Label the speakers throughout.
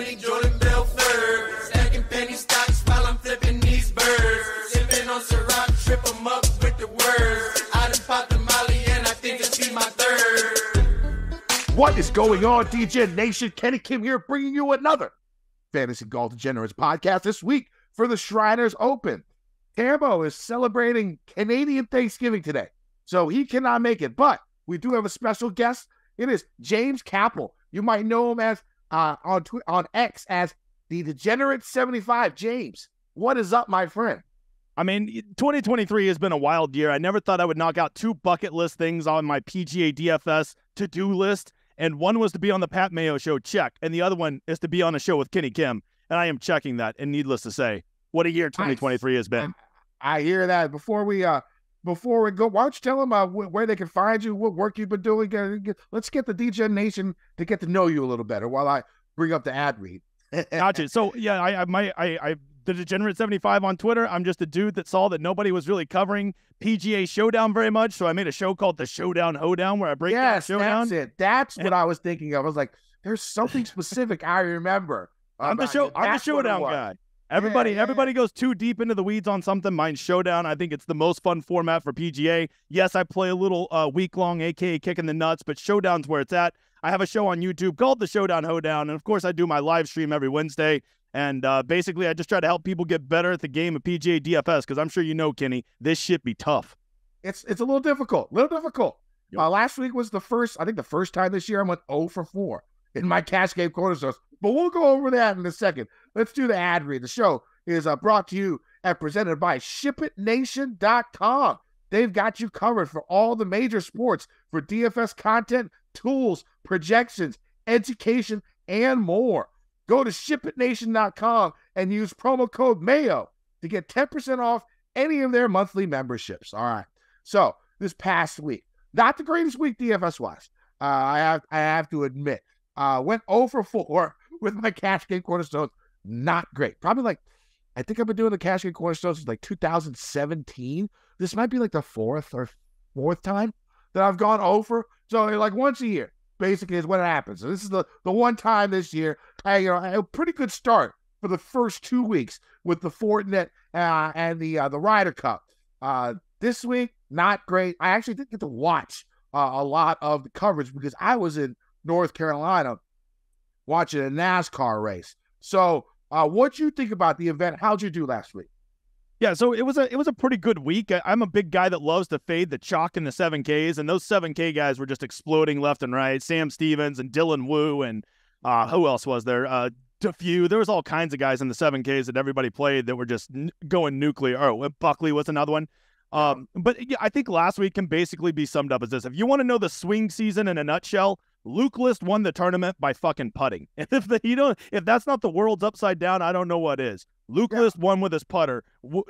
Speaker 1: money, Jordan Belfort. Stacking penny stocks while I'm flipping these birds. Sipping on Ciroc, trip 'em up with the words. I done popped the Molly and I think it's be my third.
Speaker 2: What is going on, DJ Nation? Kenny Kim here, bringing you another Fantasy Golf Degenerates podcast this week for the Shriners Open. Tambo is celebrating Canadian Thanksgiving today, so he cannot make it, but we do have a special guest. It is James Capel. You might know him as on X as the Degenerates75. James, what is up, my friend?
Speaker 3: I mean, 2023 has been a wild year. I never thought I would knock out 2 bucket list things on my PGA DFS to-do list, and one was to be on the Pat Mayo show, check, and the other one is to be on a show with Kenny Kim, and I am checking that, and needless to say, what a year 2023 has been.
Speaker 2: I hear that. Before we go, why don't you tell them where they can find you, what work you've been doing? Let's get the DJ Nation to get to know you a little better while I bring up the ad read.
Speaker 3: Gotcha. So yeah, I the Degenerate75 on Twitter. I'm just a dude that saw that nobody was really covering PGA Showdown very much, so I made a show called the Showdown Hoedown where I break down Showdown.
Speaker 2: That's it. That's what I was thinking of. I was like, there's something specific I remember.
Speaker 3: I'm the Showdown guy. Everybody goes too deep into the weeds on something. Mine's Showdown. I think it's the most fun format for PGA. Yes, I play a little week-long, aka kicking the nuts, but Showdown's where it's at. I have a show on YouTube called the Showdown Hoedown, and of course I do my live stream every Wednesday. And basically, I just try to help people get better at the game of PGA DFS, because I'm sure you know, Kenny, this shit be tough.
Speaker 2: It's a little difficult. Yep. Last week was the first time this year I went 0 for 4 in my cash game cornerstones. But we'll go over that in a second. Let's do the ad read. The show is brought to you and presented by ShipItNation.com. They've got you covered for all the major sports for DFS content, tools, projections, education, and more. Go to ShipItNation.com and use promo code Mayo to get 10% off any of their monthly memberships. All right. So this past week, not the greatest week DFS-wise. I have to admit, went 0 for 4 with my cash game cornerstones. Not great. Probably I think I've been doing the cash game cornerstones since 2017. This might be the fourth time that I've gone 0 for. So once a year, basically, is what happens. So this is the one time this year. I had a pretty good start for the first 2 weeks with the Fortinet and the Ryder Cup. This week, not great. I actually didn't get to watch a lot of the coverage because I was in North Carolina watching a NASCAR race. So what'd you think about the event? How'd you do last week?
Speaker 3: Yeah, so it was a pretty good week. I'm a big guy that loves to fade the chalk in the 7Ks, and those 7K guys were just exploding left and right. Sam Stevens and Dylan Wu and who else was there? DeFew. There was all kinds of guys in the 7Ks that everybody played that were just going nuclear. Oh, Buckley was another one. But yeah, I think last week can basically be summed up as this. If you want to know the swing season in a nutshell, Luke List won the tournament by fucking putting. And if that's not the world's upside down, I don't know what is. Luke List won with his putter.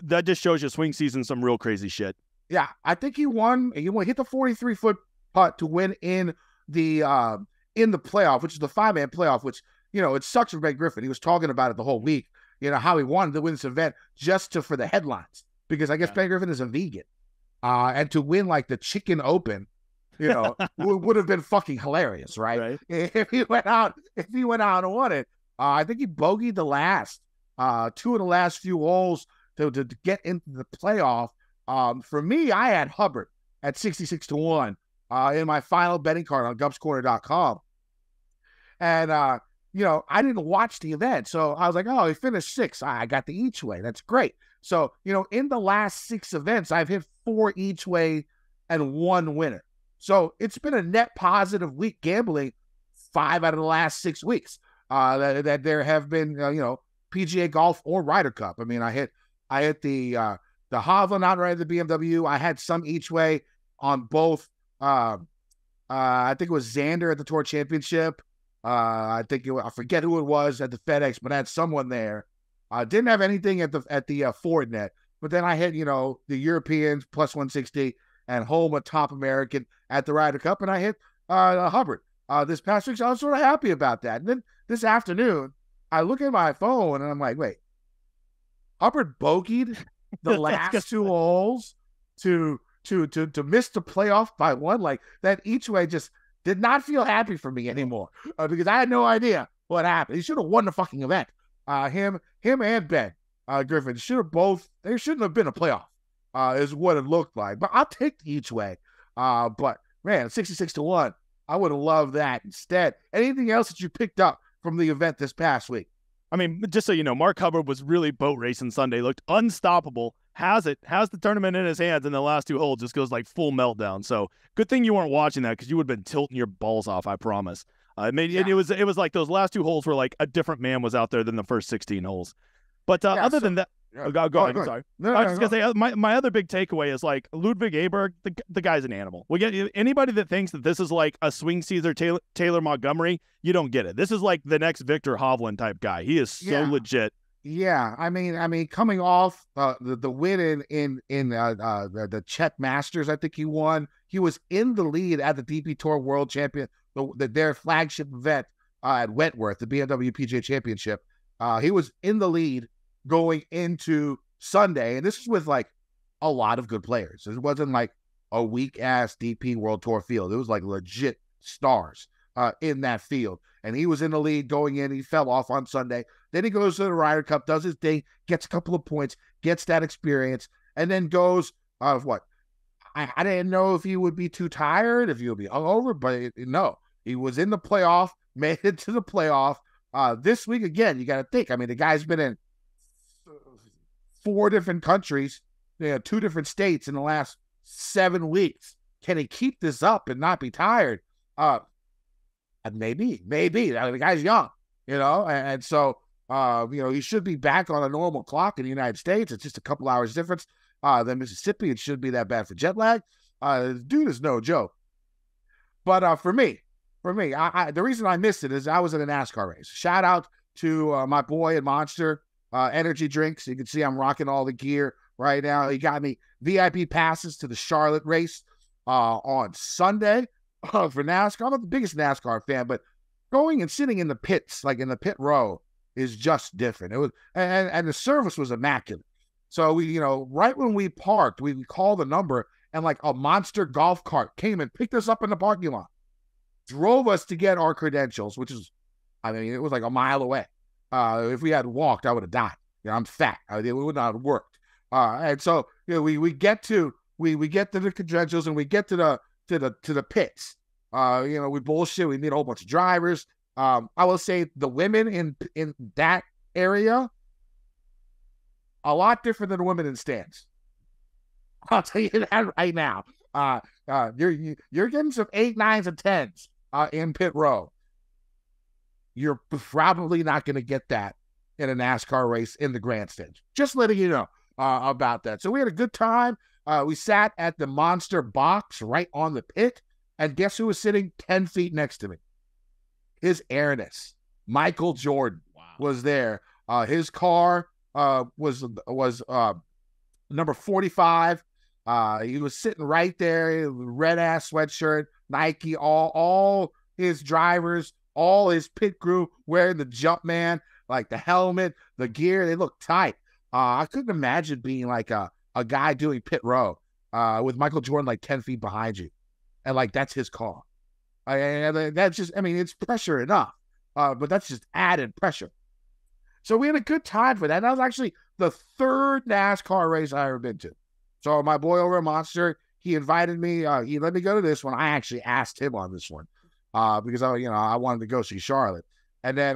Speaker 3: That just shows you swing season some real crazy shit. Yeah,
Speaker 2: I think he won. He hit the 43-foot putt to win in the playoff, which is the 5-man playoff. Which it sucks for Ben Griffin. He was talking about it the whole week. How he wanted to win this event just for the headlines, because I guess Ben Griffin is a vegan, and to win the Chicken Open. Would have been fucking hilarious, right? If he went out and won it. I think he bogeyed the last 2 of the last few holes to get into the playoff. For me, I had Hubbard at 66-1 in my final betting card on GupsCorner.com. And I didn't watch the event, so I was like, oh, he finished 6th. I got the each way. That's great. So in the last 6 events, I've hit 4 each way and 1 winner. So it's been a net positive week gambling 5 out of the last 6 weeks that there have been, PGA golf or Ryder Cup. I mean, I hit the Hovland outright at the BMW. I had some each way on both. I think it was Xander at the Tour Championship. I forget who it was at the FedEx, but I had someone there. I didn't have anything at the Fortinet, but then I hit, the Europeans plus 160 and home a top American at the Ryder Cup, and I hit Hubbard this past week. So I was sort of happy about that. And then this afternoon, I look at my phone and I'm like, wait, Hubbard bogeyed the last 2 holes to miss the playoff by 1. That each way just did not feel happy for me anymore because I had no idea what happened. He should have won the fucking event. Him and Ben Griffin they shouldn't have been a playoff, is what it looked like. But I'll take each way. But man, 66-1, I would have loved that instead. Anything else that you picked up from the event this past week?
Speaker 3: I mean, just so you know, Mark Hubbard was really boat racing Sunday, looked unstoppable, has the tournament in his hands, in the last 2 holes just goes like full meltdown. So good thing you weren't watching that, because you would have been tilting your balls off, I promise. It was like those last 2 holes were like a different man was out there than the first 16 holes. But other than that, go ahead. I'm sorry. I was just gonna say my other big takeaway is like Ludwig Aberg, the guy's an animal. We get anybody that thinks that this is like a swing Caesar Taylor Montgomery, you don't get it. This is like the next Victor Hovland type guy. He is so legit.
Speaker 2: Yeah, I mean, coming off the win in the Czech Masters, I think he won. He was in the lead at the DP Tour World Champion, their flagship event at Wentworth, the BMW PGA Championship. He was in the lead going into Sunday, and this is with like a lot of good players. It wasn't like a weak ass DP World Tour field. It was like legit stars in that field, and he was in the lead going in. He fell off on Sunday. Then he goes to the Ryder Cup, does his thing, gets a couple of points, gets that experience, and then goes what? I didn't know if he would be too tired, if he would be hungover, but no, he was in the playoff, made it to the playoff. This week again, you got to think. I mean, the guy's been in 4 different countries, 2 different states in the last 7 weeks. Can he keep this up and not be tired? Maybe. I mean, the guy's young, and so he should be back on a normal clock in the United States. It's just a couple hours difference than Mississippi. It shouldn't be that bad for jet lag. Dude is no joke. But for me, the reason I missed it is I was in a NASCAR race. Shout out to my boy at Monster Energy Drinks. You can see I'm rocking all the gear right now. He got me VIP passes to the Charlotte race on Sunday for NASCAR. I'm not the biggest NASCAR fan, but going and sitting in the pits, like in the pit row, is just different. It was, and the service was immaculate. So we, right when we parked, we called the number, and like a monster golf cart came and picked us up in the parking lot, drove us to get our credentials, which is, I mean, it was like a mile away. If we had walked, I would have died. I'm fat. It would not have worked. And so we get to the credentials, and we get to the pits. We bullshit. We meet a whole bunch of drivers. I will say the women in that area, a lot different than the women in stands. I'll tell you that right now. You're getting some 8, 9s, and 10s in pit row. You're probably not going to get that in a NASCAR race in the grandstand. Just letting you know about that. So we had a good time. We sat at the Monster box right on the pit, and guess who was sitting 10 feet next to me? His Airness, Michael Jordan, was there. His car was number 45. He was sitting right there, red ass sweatshirt, Nike, all his drivers, all his pit crew wearing the Jumpman, like the helmet, the gear. They look tight. I couldn't imagine being like a guy doing pit row with Michael Jordan like 10 feet behind you, and like that's his car. And that's just, I mean, it's pressure enough, but that's just added pressure. So we had a good time for that. And that was actually the 3rd NASCAR race I ever been to. So my boy over at Monster, he invited me. He let me go to this one. I actually asked him on this one because I wanted to go see Charlotte. And then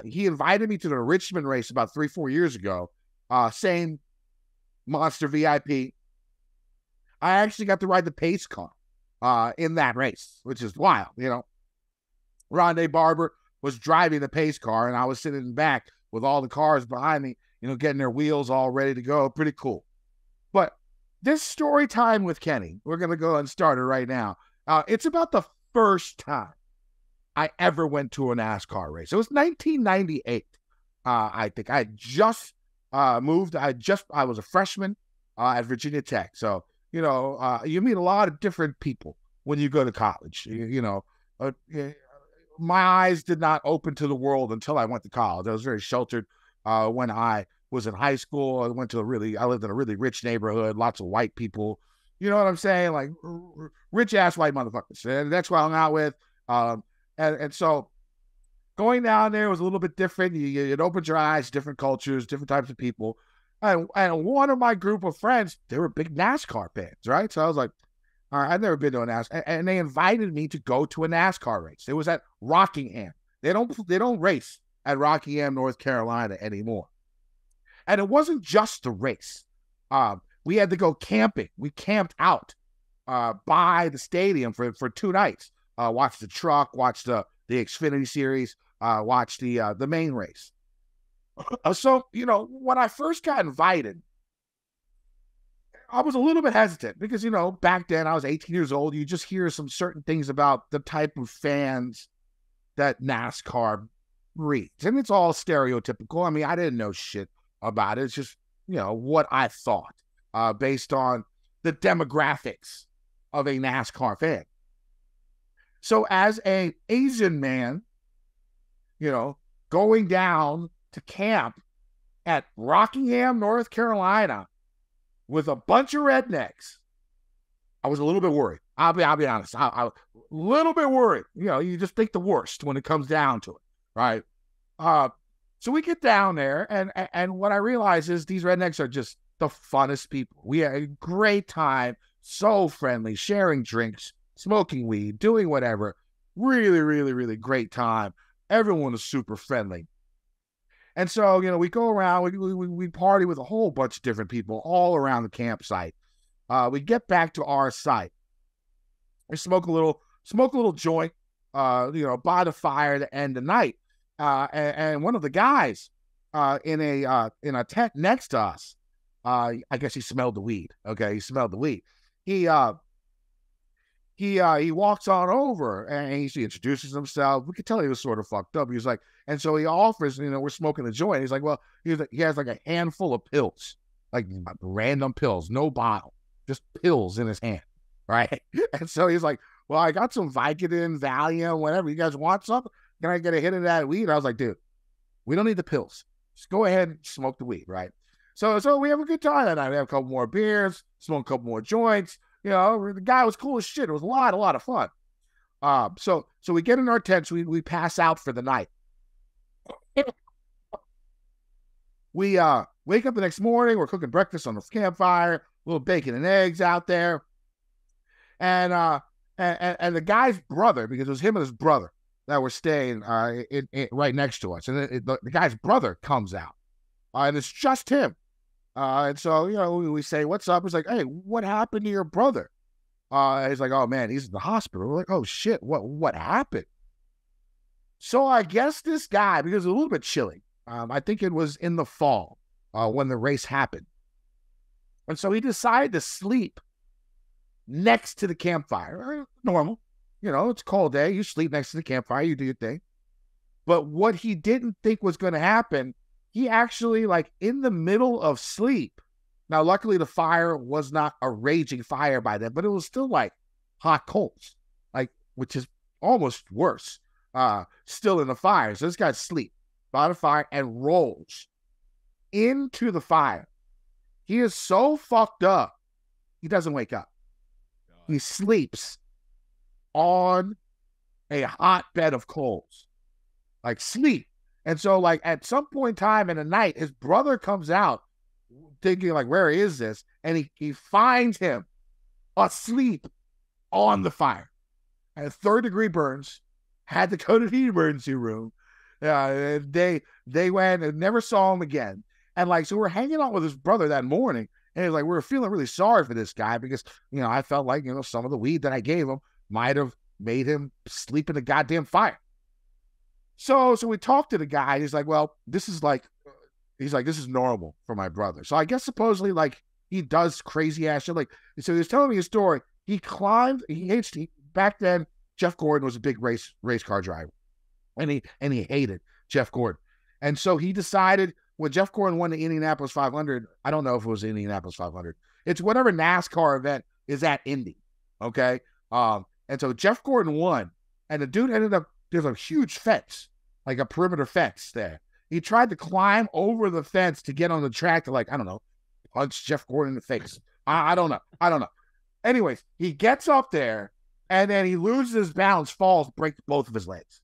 Speaker 2: he invited me to the Richmond race about 3-4 years ago. Same Monster VIP. I actually got to ride the pace car in that race, which is wild. Rondé Barber was driving the pace car, and I was sitting in the back with all the cars behind me, getting their wheels all ready to go. Pretty cool. But this story time with Kenny, we're going to go and start it right now. It's about the first time I ever went to a NASCAR race. It was 1998. I think I just moved. I was a freshman at Virginia Tech. So, you meet a lot of different people when you go to college. My eyes did not open to the world until I went to college. I was very sheltered when I was in high school. I lived in a really rich neighborhood, lots of white people. You know what I'm saying? Like rich ass white motherfuckers. And that's what I hung out with. And so going down there was a little bit different. It opened your eyes, different cultures, different types of people. And one of my group of friends, they were big NASCAR fans, right? So I was like, all right, I've never been to a NASCAR. And they invited me to go to a NASCAR race. It was at Rockingham. They don't race at Rockingham, North Carolina anymore. And it wasn't just the race. We had to go camping. We camped out by the stadium for 2 nights. Watch the truck, watch the Xfinity Series, watch the main race. So, when I first got invited, I was a little bit hesitant because, back then I was 18 years old. You just hear some certain things about the type of fans that NASCAR breeds. And it's all stereotypical. I mean, I didn't know shit about it. It's just, what I thought based on the demographics of a NASCAR fan. So as an Asian man, going down to camp at Rockingham, North Carolina with a bunch of rednecks, I was a little bit worried. I'll be honest. I was a little bit worried. You just think the worst when it comes down to it, right? So we get down there, and what I realize is these rednecks are just the funnest people. We had a great time, so friendly, sharing drinks, smoking weed, doing whatever. Really, really, really great time. Everyone was super friendly. And so, we go around, we party with a whole bunch of different people all around the campsite. We get back to our site. We smoke a little joint, by the fire to end the night. And one of the guys in a tent next to us, I guess he smelled the weed. Okay, he smelled the weed. He walks on over and he introduces himself. We could tell he was sort of fucked up. He was like, and so he offers, we're smoking a joint. He's like, well, he has like a handful of pills, like random pills, no bottle, just pills in his hand, right? And so he's like, well, I got some Vicodin, Valium, whatever. You guys want something? Can I get a hit of that weed? I was like, dude, we don't need the pills. Just go ahead and smoke the weed, right? So we have a good time that night. We have a couple more beers, smoke a couple more joints. The guy was cool as shit. It was a lot of fun. So we get in our tents. We pass out for the night. We wake up the next morning. We're cooking breakfast on the campfire. A little bacon and eggs out there. And the guy's brother, because it was him and his brother that were staying right next to us. And the guy's brother comes out. And it's just him. And so, we say, what's up? He's like, hey, what happened to your brother? He's like, oh, man, he's in the hospital. We're like, oh, shit, what happened? So I guess this guy, because it was a little bit chilly, I think it was in the fall when the race happened. And so he decided to sleep next to the campfire. Normal. It's a cold day. You sleep next to the campfire. You do your thing. But what he didn't think was going to happen, he actually, in the middle of sleep. Now, luckily, the fire was not a raging fire by then, but it was still hot coals, which is almost worse. Still in the fire. So this guy's asleep by the fire and rolls into the fire. He is so fucked up, he doesn't wake up. God. He sleeps on a hot bed of coals, sleep. And so, at some point in time in the night, his brother comes out thinking, where is this? And he finds him asleep on the fire. And 3rd-degree burns, had to go to the emergency room. They went and never saw him again. And, so we're hanging out with his brother that morning. And we were feeling really sorry for this guy because, I felt like, some of the weed that I gave him might have made him sleep in the goddamn fire. So we talked to the guy. He's like, well, this is this is normal for my brother. So I guess supposedly he does crazy ass shit. So he was telling me a story. He climbed, back then, Jeff Gordon was a big race car driver. And he hated Jeff Gordon. And so he decided when Jeff Gordon won the Indianapolis 500, I don't know if it was the Indianapolis 500. It's whatever NASCAR event is at Indy. Okay. And so Jeff Gordon won, and the dude ended up, there's a huge fence, a perimeter fence there. He tried to climb over the fence to get on the track to, I don't know, punch Jeff Gordon in the face. I don't know. Anyways, he gets up there, and then he loses his balance, falls, breaks both of his legs.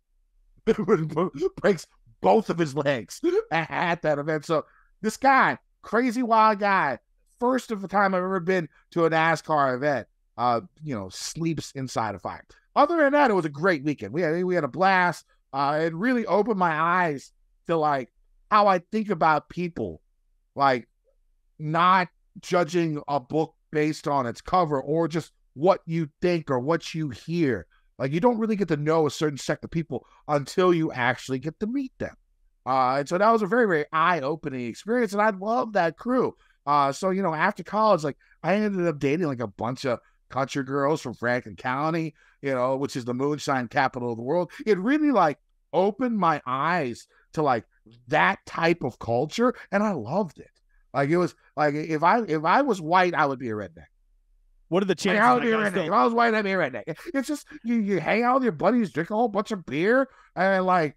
Speaker 2: breaks both of his legs at that event. So this guy, crazy wild guy, first of the time I've ever been to a NASCAR event, sleeps inside a fire. Other than that, it was a great weekend. We had a blast. It really opened my eyes to like how I think about people, like not judging a book based on its cover or just what you think or what you hear. Like, you don't really get to know a certain sect of people until you actually get to meet them. And so that was a very, very eye-opening experience, and I love that crew. So, after college, like, I ended up dating like a bunch of country girls from Franklin County, which is the moonshine capital of the world. It really like opened my eyes to like that type of culture, and I loved it. Like, it was like, if I was white, I would be a redneck.
Speaker 3: What are the chances?
Speaker 2: If I was white, I'd be a redneck. It's just you hang out with your buddies, drink a whole bunch of beer, and like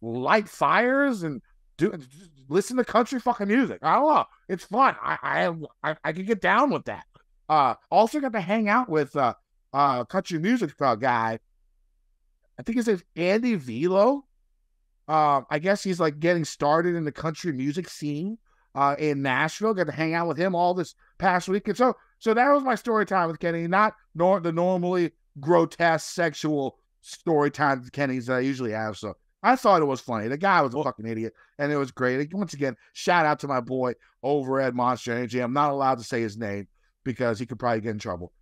Speaker 2: light fires and listen to country fucking music. I don't know. It's fun. I can get down with that. Also got to hang out with country music guy. I think his name's Andy Velo. I guess he's like getting started in the country music scene in Nashville. Got to hang out with him all this past weekend. So that was my story time with Kenny, not the normally grotesque sexual story time with Kenny's that I usually have. So I thought it was funny. The guy was a fucking idiot, and it was great. Once again, shout out to my boy over at Monster Energy. I'm not allowed to say his name because he could probably get in trouble.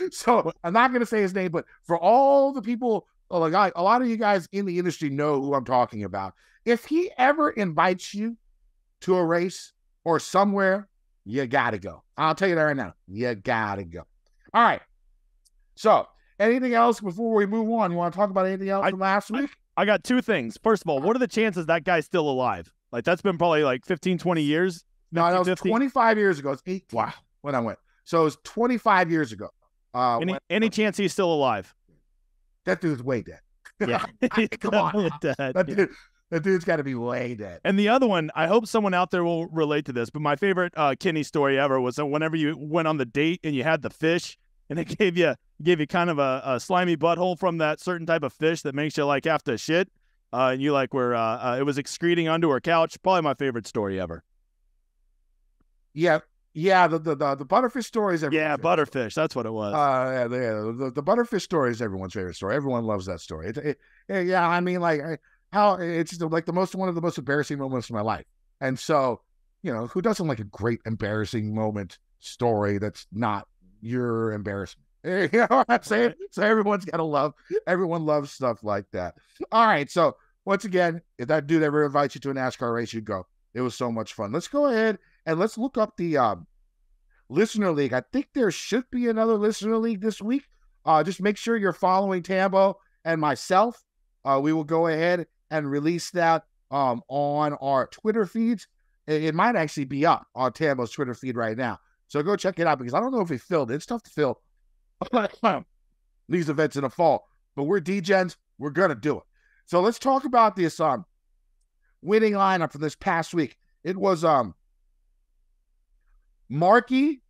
Speaker 2: So I'm not going to say his name, but for all the people, a lot of you guys in the industry know who I'm talking about. If he ever invites you to a race or somewhere, you got to go. I'll tell you that right now. You got to go. All right. So anything else before we move on? You want to talk about anything else from last week?
Speaker 3: I got two things. First of all, what are the chances that guy's still alive? Like, that's been probably like 15, 20 years.
Speaker 2: No, that was
Speaker 3: 50?
Speaker 2: 25 years ago. It's 18 when I went. So it was 25 years ago.
Speaker 3: Any chance he's still alive?
Speaker 2: That dude's way dead.
Speaker 3: Yeah.
Speaker 2: Come on. That dude's got to be way dead.
Speaker 3: And the other one, I hope someone out there will relate to this, but my favorite Kenny story ever was whenever you went on the date and you had the fish and it gave you kind of a slimy butthole from that certain type of fish that makes you like have to shit. And you like were it was excreting onto her couch. Probably my favorite story ever.
Speaker 2: Yeah, the butterfish story is everyone's favorite
Speaker 3: butterfish.
Speaker 2: Story.
Speaker 3: That's what it was.
Speaker 2: The butterfish story is everyone's favorite story. Everyone loves that story. I mean, like how it's like one of the most embarrassing moments of my life. And so, who doesn't like a great embarrassing moment story that's not your embarrassment? You know what I'm saying? So everyone loves stuff like that. All right. So once again, if that dude ever invites you to a NASCAR race, you go. It was so much fun. Let's go ahead and let's look up the Listener League. I think there should be another Listener League this week. Just make sure you're following Tambo and myself. We will go ahead and release that on our Twitter feeds. It might actually be up on Tambo's Twitter feed right now. So go check it out because I don't know if we filled it. It's tough to fill these events in the fall. But we're Degens. We're going to do it. So let's talk about this winning lineup for this past week. It was Marky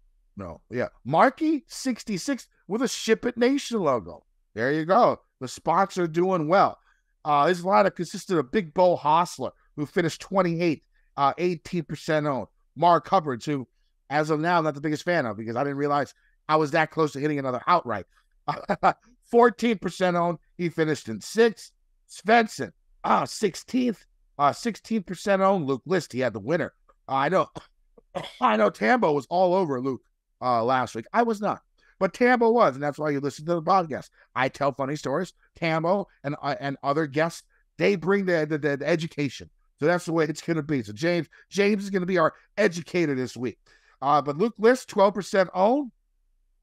Speaker 2: 66 with a Ship It Nation logo. There you go. The sponsor doing well. This lineup consisted of Big Bo Hostler, who finished 28, 18% owned. Mark Hubbard, who, as of now, I'm not the biggest fan of because I didn't realize I was that close to hitting another outright. 14% owned. He finished in 6th. Svensson, 16th. 16% owned. Luke List, he had the winner. I know Tambo was all over Luke last week. I was not. But Tambo was, and that's why you listen to the podcast. I tell funny stories. Tambo and other guests, they bring the education. So that's the way it's going to be. So James is going to be our educator this week. But Luke List, 12% owned.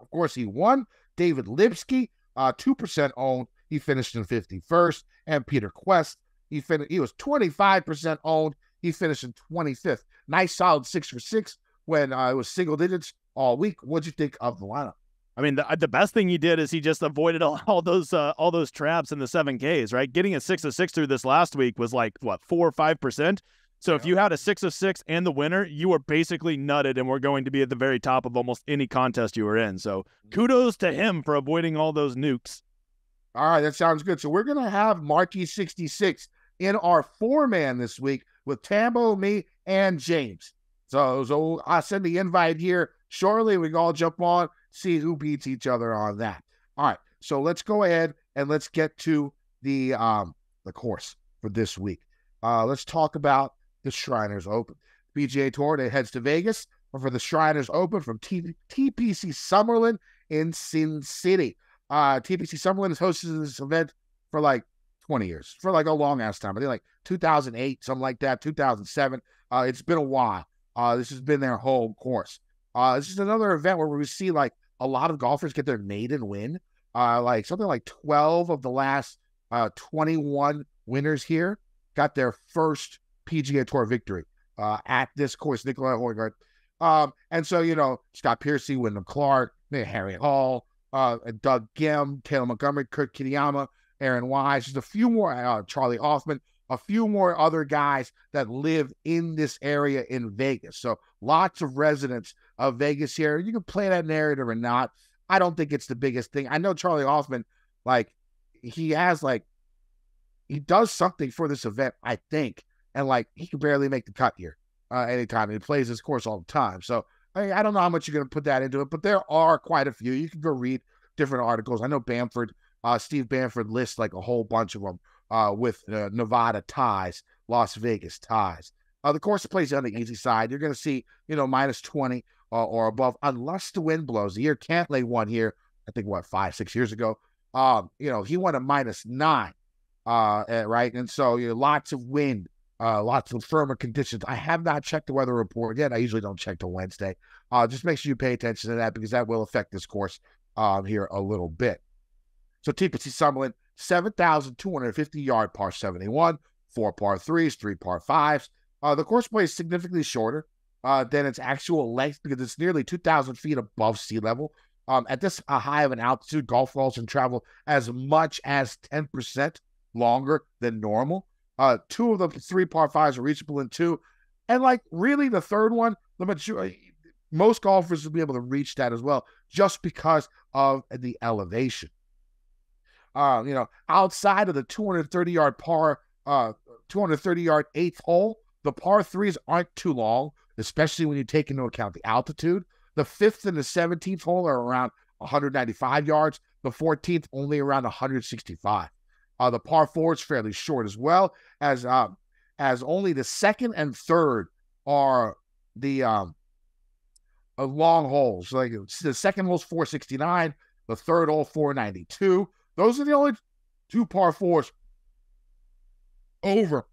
Speaker 2: Of course, he won. David Lipsky, 2% owned. He finished in 51st. And Peter Quest, he was 25% owned. He finished in 25th. Nice solid 6 for 6 when it was single digits all week. What'd you think of the lineup?
Speaker 3: I mean, the best thing he did is he just avoided all those traps in the 7Ks, right? Getting a 6 of 6 through this last week was like, what, 4 or 5%? So if you had a 6 of 6 and the winner, you were basically nutted and were going to be at the very top of almost any contest you were in. So kudos to him for avoiding all those nukes.
Speaker 2: All right, that sounds good. So we're going to have Marquee 66 in our 4-man this week with Tambo, me, and James. So I'll send the invite here shortly. We can all jump on, see who beats each other on that. All right, so let's go ahead and let's get to the course for this week. Let's talk about the Shriners Open. PGA Tour, that heads to Vegas for the Shriners Open from TPC Summerlin in Sin City. TPC Summerlin has hosted this event for like 20 years, for like a long ass time. I think like 2008, something like that, 2007. It's been a while. This has been their home course. This is another event where we see like a lot of golfers get their maiden win. Like something like 12 of the last 21 winners here got their first PGA Tour victory at this course, Nicolai Højgaard. And so, you know, Scott Piercy, Wyndham Clark, Harry Hall, Doug Gim, Taylor Montgomery, Kurt Kitayama, Aaron Wise, just a few more, Charlie Hoffman, a few more other guys that live in this area in Vegas. So lots of residents of Vegas here. You can play that narrative or not. I don't think it's the biggest thing. I know Charlie Hoffman, like, he does something for this event, I think. And, like, he can barely make the cut here anytime. He plays this course all the time. So I don't know how much you're going to put that into it, but there are quite a few. You can go read different articles. I know Bamford, Steve Bamford lists like a whole bunch of them with Nevada ties, Las Vegas ties. The course plays on the easy side. You're going to see, you know, minus 20 or above, unless the wind blows. The year Cantlay won here, I think, 5-6 years ago. You know, he won a minus 9, right? And so, you know, lots of wind. Lots of firmer conditions. I have not checked the weather report yet. I usually don't check till Wednesday. Just make sure you pay attention to that because that will affect this course here a little bit. So TPC Summerlin, 7,250-yard par 71, 4 par 3s, 3 par 5s. The course plays significantly shorter than its actual length because it's nearly 2,000 feet above sea level. At this high of an altitude, golf balls can travel as much as 10% longer than normal. 2 of the 3 par 5s are reachable in 2. And, like, really the third one, most golfers will be able to reach that as well just because of the elevation. You know, outside of the 230-yard par, 230-yard 8th hole, the par 3s aren't too long, especially when you take into account the altitude. The 5th and the 17th hole are around 195 yards. The 14th only around 165. The par 4 is fairly short as well, as only the 2nd and 3rd are the long holes. Like the 2nd hole's 469, the 3rd hole 492. Those are the only 2 par 4s over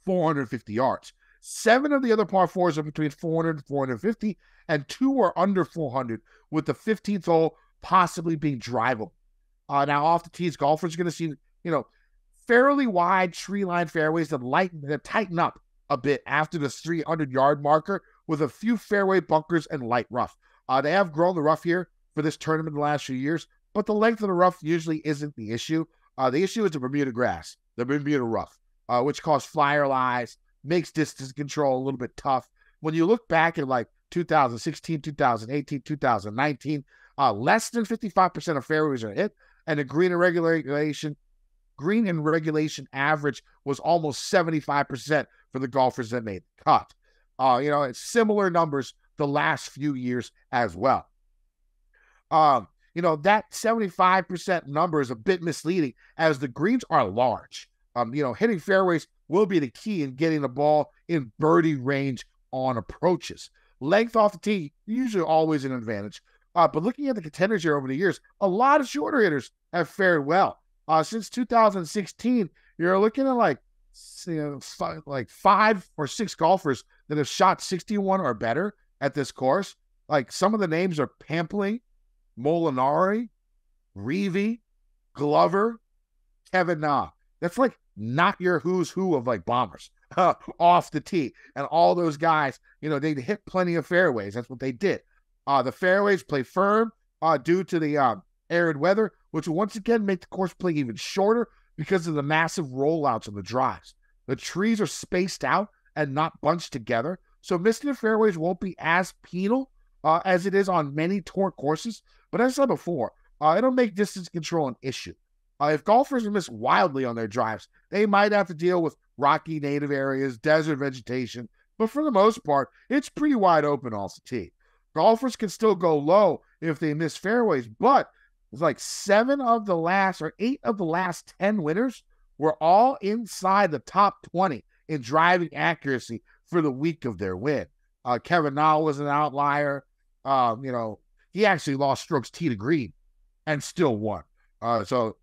Speaker 2: 450 yards. 7 of the other par 4s are between 400 and 450, and 2 are under 400, with the 15th hole possibly being drivable. Now, off the tees, golfers are going to see, you know, fairly wide tree-lined fairways that tighten up a bit after the 300-yard marker with a few fairway bunkers and light rough. They have grown the rough here for this tournament in the last few years, but the length of the rough usually isn't the issue. The issue is the Bermuda grass, the Bermuda rough, which causes flyer lies, makes distance control a little bit tough. When you look back at like 2016, 2018, 2019, less than 55% of fairways are hit, and the green and regulation average was almost 75% for the golfers that made the cut. You know, it's similar numbers the last few years as well. You know, that 75% number is a bit misleading as the greens are large. You know, hitting fairways will be the key in getting the ball in birdie range on approaches. Length off the tee, usually always an advantage. But looking at the contenders here over the years, a lot of shorter hitters have fared well. Since 2016, you're looking at like 5 or 6 golfers that have shot 61 or better at this course. Like some of the names are Pampling, Molinari, Reevy, Glover, Kevin Na. That's like not your who's who of like bombers off the tee. And all those guys, you know, they hit plenty of fairways. That's what they did. The fairways play firm due to the arid weather, which will once again make the course play even shorter because of the massive rollouts of the drives. The trees are spaced out and not bunched together, so missing the fairways won't be as penal as it is on many tour courses. But as I said before, it'll make distance control an issue. If golfers miss wildly on their drives, they might have to deal with rocky native areas, desert vegetation, but for the most part, it's pretty wide open off the tee. Golfers can still go low if they miss fairways, but it's like 8 of the last 10 winners were all inside the top 20 in driving accuracy for the week of their win. Kevin Na was an outlier. He actually lost strokes tee to green and still won. So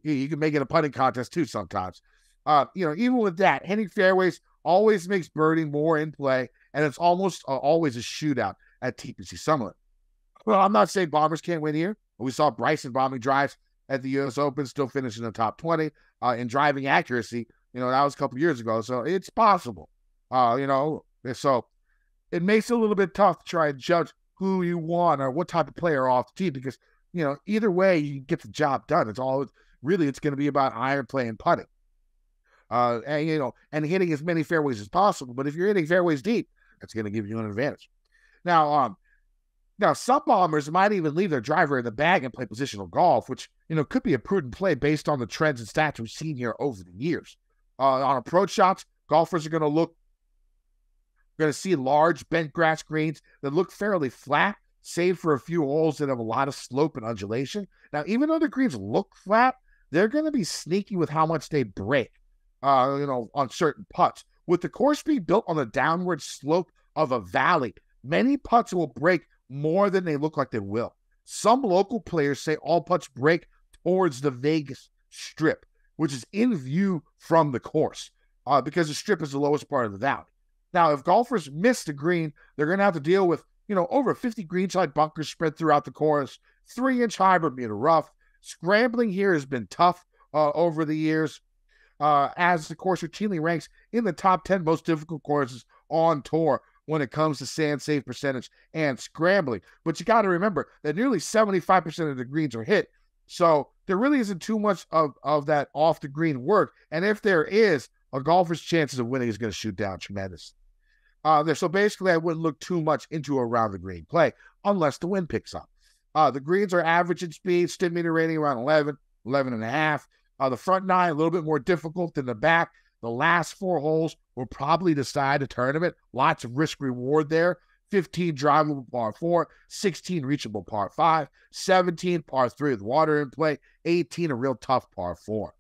Speaker 2: you can make it a putting contest too sometimes. Even with that, hitting fairways always makes birding more in play, and it's almost always a shootout at TPC Summerlin. Well, I'm not saying bombers can't win here. We saw Bryson bombing drives at the U.S. Open, still finishing in the top 20 in driving accuracy. That was a couple years ago, so it's possible. So it makes it a little bit tough to try and judge who you want or what type of player off the tee because, either way you get the job done. It's going to be about iron play and putting. And hitting as many fairways as possible. But if you're hitting fairways deep, that's going to give you an advantage. Now some bombers might even leave their driver in the bag and play positional golf, which, could be a prudent play based on the trends and stats we've seen here over the years. On approach shots, golfers are going to see large bent grass greens that look fairly flat, save for a few holes that have a lot of slope and undulation. Now, even though the greens look flat, they're going to be sneaky with how much they break, on certain putts. With the course being built on the downward slope of a valley, many putts will break more than they look like they will. Some local players say all putts break towards the Vegas Strip, which is in view from the course, because the Strip is the lowest part of the valley. Now, if golfers miss the green, they're going to have to deal with, over 50 greenside bunkers spread throughout the course, 3-inch high Bermuda rough. Scrambling here has been tough over the years, as the course routinely ranks in the top 10 most difficult courses on tour when it comes to sand save percentage and scrambling. But you got to remember that nearly 75% of the greens are hit, so there really isn't too much of that off the green work. And if there is, a golfer's chances of winning is going to shoot down tremendous. So basically, I wouldn't look too much into around the green play unless the wind picks up. The greens are average in speed, stim meter rating around 11 and a half. The front 9, a little bit more difficult than the back. The last 4 holes will probably decide the tournament. Lots of risk reward there. 15 drivable par 4, 16 reachable par 5, 17 par 3 with water in play, 18 a real tough par 4.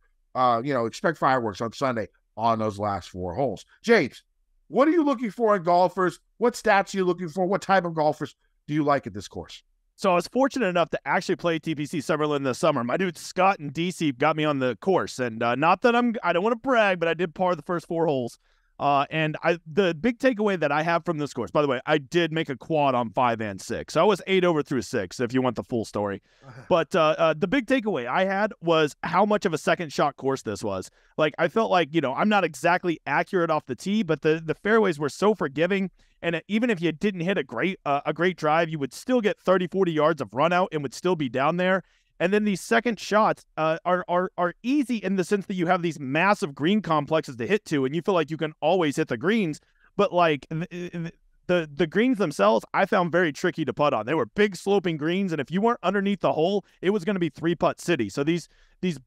Speaker 2: Expect fireworks on Sunday on those last 4 holes. James, what are you looking for in golfers? What stats are you looking for? What type of golfers do you like at this course?
Speaker 3: So I was fortunate enough to actually play TPC Summerlin this summer. My dude Scott in DC got me on the course, and not that I don't want to brag, but I did par the first 4 holes. The big takeaway that I have from this course, by the way, I did make a quad on 5 and 6. So I was 8 over through 6, if you want the full story. But the big takeaway I had was how much of a second shot course this was. Like, I felt like, I'm not exactly accurate off the tee, but the fairways were so forgiving. And even if you didn't hit a great drive, you would still get 30, 40 yards of run out and would still be down there. And then these second shots are easy in the sense that you have these massive green complexes to hit to, and you feel like you can always hit the greens. But like the greens themselves, I found very tricky to putt on. They were big sloping greens, and if you weren't underneath the hole, it was going to be 3-putt city. So these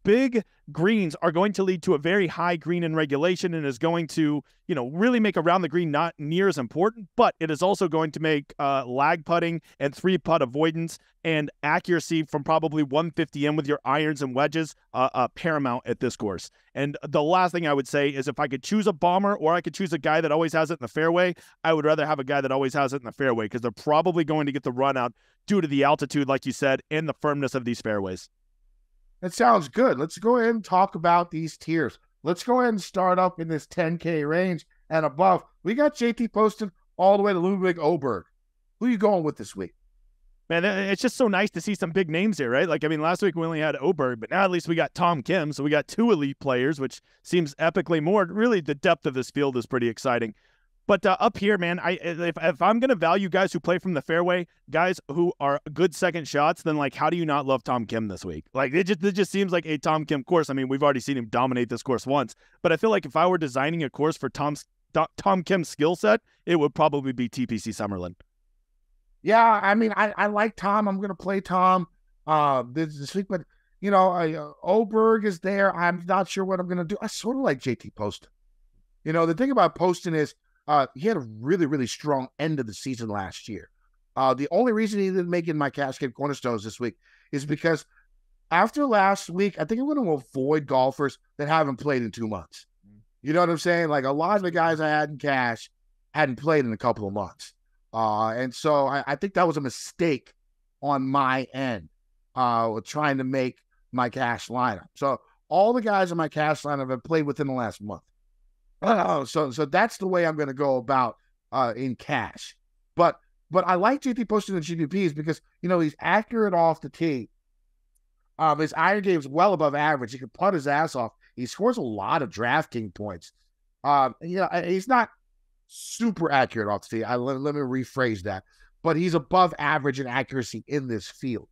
Speaker 3: big greens are going to lead to a very high green in regulation and is going to, really make around the green not near as important, but it is also going to make lag putting and 3-putt avoidance and accuracy from probably 150 in with your irons and wedges paramount at this course. And the last thing I would say is if I could choose a bomber or I could choose a guy that always has it in the fairway, I would rather have a guy that always has it in the fairway because they're probably going to get the run out due to the altitude, like you said, and the firmness of these fairways.
Speaker 2: That sounds good. Let's go ahead and talk about these tiers. Let's go ahead and start up in this 10K range and above. We got JT Poston all the way to Ludwig Oberg. Who are you going with this week?
Speaker 3: Man, it's just so nice to see some big names here, right? Last week we only had Oberg, but now at least we got Tom Kim. So we got 2 elite players, which seems epically more. Really, the depth of this field is pretty exciting. But up here, man, if I'm going to value guys who play from the fairway, guys who are good second shots, then, how do you not love Tom Kim this week? It just seems like a Tom Kim course. I mean, we've already seen him dominate this course once. But I feel like if I were designing a course for Tom Kim's skill set, it would probably be TPC Summerlin.
Speaker 2: Yeah, I mean, I like Tom. I'm going to play Tom this week. But, Oberg is there. I'm not sure what I'm going to do. I sort of like JT Poston. The thing about Poston is he had a really, really strong end of the season last year. The only reason he didn't make it in my cash game cornerstones this week is because after last week, I think I'm going to avoid golfers that haven't played in 2 months. You know what I'm saying? Like a lot of the guys I had in cash hadn't played in a couple of months. And so I think that was a mistake on my end with trying to make my cash lineup. So all the guys in my cash lineup have played within the last month. So that's the way I'm going to go about in cash. But I like JT Poston and GPPs because, he's accurate off the tee. His iron game is well above average. He can putt his ass off. He scores a lot of DraftKings points. He's not super accurate off the tee. Let me rephrase that. But he's above average in accuracy in this field.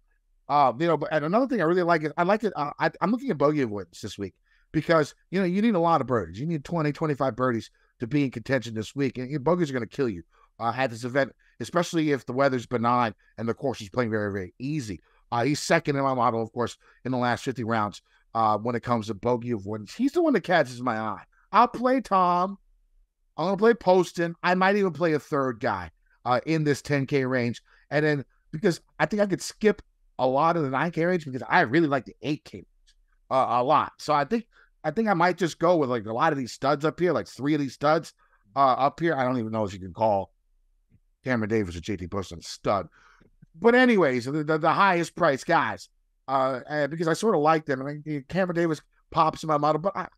Speaker 2: But and another thing I really like is I'm looking at bogey avoidance this week because, you need a lot of birdies. You need 20, 25 birdies to be in contention this week. And bogeys are going to kill you at this event, especially if the weather's benign and the course is playing very, very easy. He's second in my model, of course, in the last 50 rounds when it comes to bogey avoidance. He's the one that catches my eye. I'll play Tom. I'm going to play Poston. I might even play a third guy in this 10K range. And then because I think I could skip a lot of the 9K range because I really like the 8K range a lot. So I think I might just go with like a lot of these studs up here, like 3 of these studs up here. I don't even know if you can call Cameron Davis or JT Poston a stud. But anyways, the highest price guys, because I sort of like them. I mean, Cameron Davis pops in my model, but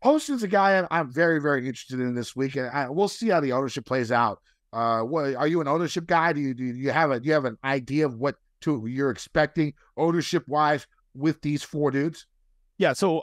Speaker 2: Poston's a guy I'm very, very interested in this week, and we'll see how the ownership plays out. Are you an ownership guy? Do you have an idea of what you're expecting ownership wise with these 4 dudes?
Speaker 3: Yeah, so